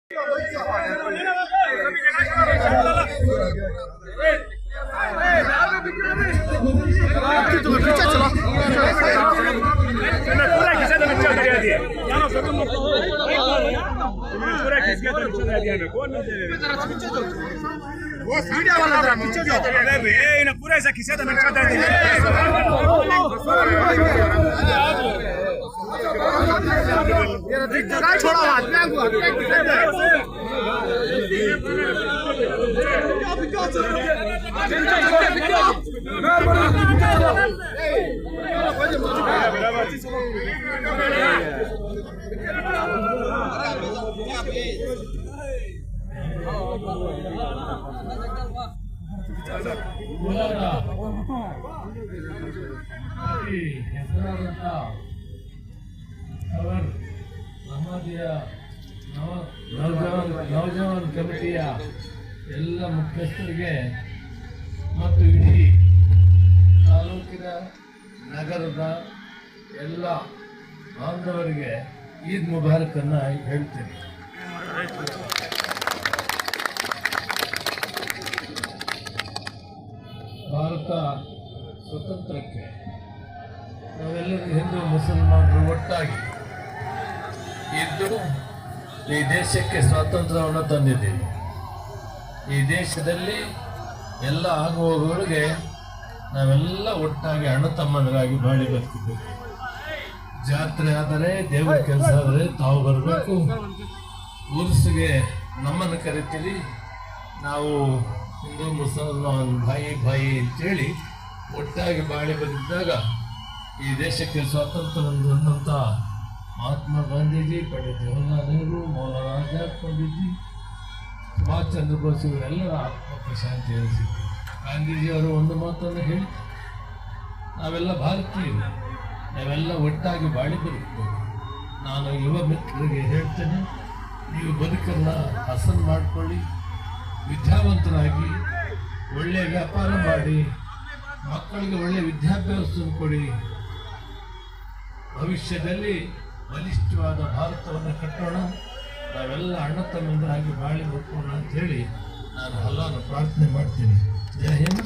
वो वीडियो वाला जरा पीछे जाओ अरे इन पूरा ऐसा खिसा था नक्शा दे ये छोड़ा हाथ में आगू ನವಜವಾನ್ ಕಮಿಟಿಯ ಎಲ್ಲ ಮುಖ್ಯಸ್ಥರಿಗೆ ಮತ್ತು ಇಡೀ ತಾಲೂಕಿನ ನಗರದ ಎಲ್ಲ ಬಾಂಧವರಿಗೆ ಈದ್ ಮುಬಾರಕ್ ಅನ್ನ ಹೇಳ್ತೇನೆ. ಭಾರತ ಸ್ವತಂತ್ರಕ್ಕೆ ನಾವೆಲ್ಲರೂ ಹಿಂದೂ ಮುಸಲ್ಮಾನರು ಒಟ್ಟಾಗಿ ಇದ್ದು ಈ ದೇಶಕ್ಕೆ ಸ್ವಾತಂತ್ರ್ಯವನ್ನು ತಂದಿದ್ದೇವೆ. ಈ ದೇಶದಲ್ಲಿ ಎಲ್ಲ ಆಗುವವರಿಗೆ ನಾವೆಲ್ಲ ಒಟ್ಟಾಗಿ ಅಣ್ಣ ತಮ್ಮಂದರಾಗಿ ಬಾಳಿ ಬರ್ತಿದ್ದೇವೆ. ಜಾತ್ರೆ ಆದರೆ ದೇವರ ಕೆಲಸ ಆದರೆ ತಾವು ಬರಬೇಕು, ಉರ್ಸಿಗೆ ನಮ್ಮನ್ನು ಕರಿತೀರಿ, ನಾವು ಹಿಂದೂ ಮುಸಲ್ಮಾನ್ ಭಾಯಿ ಅಂತೇಳಿ ಒಟ್ಟಾಗಿ ಬಾಳಿ ಬಂದಿದ್ದಾಗ ಈ ದೇಶಕ್ಕೆ ಸ್ವಾತಂತ್ರ್ಯವನ್ನು ತಂದಂಥ ಮಹಾತ್ಮ ಗಾಂಧೀಜಿ, ಪಂಡಿತ್ ಜವಾಹರ್ಲಾಲ್ ನೆಹರು, ಮೌಲಾನಾ ಆಜಾದ್, ಪಂಡಿತ್ಜಿ, ಸುಭಾಷ್ ಚಂದ್ರ ಬೋಸ್ ಇವರೆಲ್ಲರ ಆತ್ಮಕ್ಕೆ ಶಾಂತಿ ಹರಿಸಿದ್ರು. ಗಾಂಧೀಜಿಯವರು ಒಂದು ಮಾತನ್ನು ಹೇಳಿ, ನಾವೆಲ್ಲ ಭಾರತೀಯರು, ನಾವೆಲ್ಲ ಒಟ್ಟಾಗಿ ಬಾಳಿ ಬದುಕಬೇಕು. ನಾನು ಯುವ ಮಿತ್ರರಿಗೆ ಹೇಳ್ತೇನೆ, ನೀವು ಬದುಕನ್ನು ಹಸನ್ ಮಾಡಿಕೊಳ್ಳಿ, ವಿದ್ಯಾವಂತರಾಗಿ ಒಳ್ಳೆಯ ವ್ಯಾಪಾರ ಮಾಡಿ, ಮಕ್ಕಳಿಗೆ ಒಳ್ಳೆಯ ವಿದ್ಯಾಭ್ಯಾಸವನ್ನು ಕೊಡಿ. ಭವಿಷ್ಯದಲ್ಲಿ ಬಲಿಷ್ಠವಾದ ಭಾರತವನ್ನು ಕಟ್ಟೋಣ, ನಾವೆಲ್ಲ ಅಣ್ಣ ತಮ್ಮಂದರಾಗಿ ಬಾಳಿ ಬದುಕೋಣ ಅಂತ ಹೇಳಿ ನಾನು ಹಲವಾರು ಪ್ರಾರ್ಥನೆ ಮಾಡ್ತೀನಿ. ಜೈ ಹಿಂದ್.